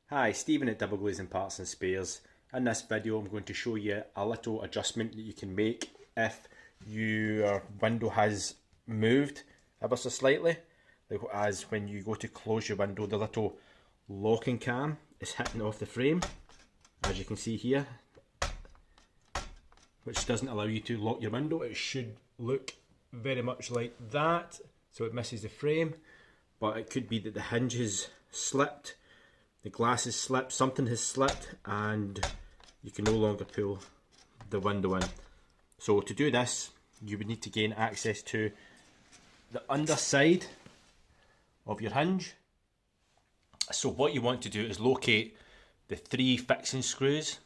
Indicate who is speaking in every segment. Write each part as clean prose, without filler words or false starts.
Speaker 1: Hi, Stephen at Double Glazing Parts and Spares. In this video I'm going to show you a little adjustment that you can make if your window has moved ever so slightly. As when you go to close your window, the little locking cam is hitting off the frame, as you can see here, which doesn't allow you to lock your window. It should look very much like that, so it misses the frame, but it could be that the hinge has slipped, the glass has slipped, something has slipped, and you can no longer pull the window in. So to do this, you would need to gain access to the underside of your hinge. So what you want to do is locate the 3 fixing screws.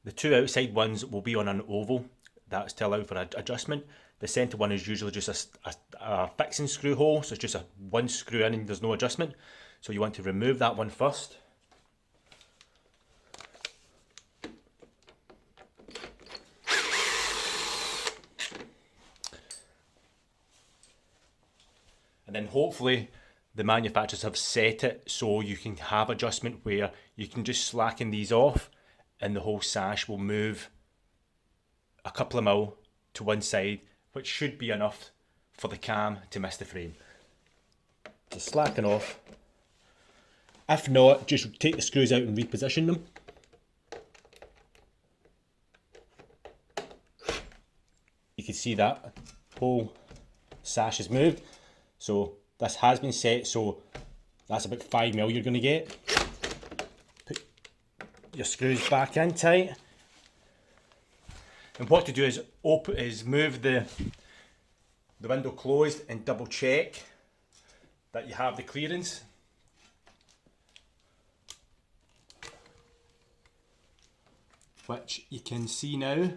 Speaker 1: The 2 outside ones will be on an oval. That's to allow for adjustment. The centre one is usually just a fixing screw hole, so it's just one screw in and there's no adjustment. So you want to remove that one first. And then hopefully the manufacturers have set it so you can have adjustment where you can just slacken these off and the whole sash will move a couple of mil to one side, which should be enough for the cam to miss the frame. Just slacken off. If not, just take the screws out and reposition them. You can see that whole sash is moved. So this has been set, so that's about 5 mil you're going to get. Put your screws back in tight. And what to do is move the window closed and double check that you have the clearance. Which you can see now,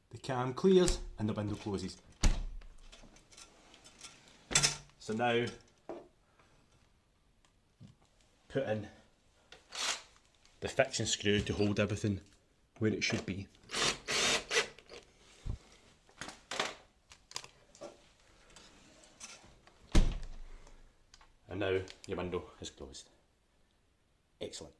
Speaker 1: the cam clears and the window closes. So now, put in the fixing screw to hold everything where it should be. And now your window is closed. Excellent.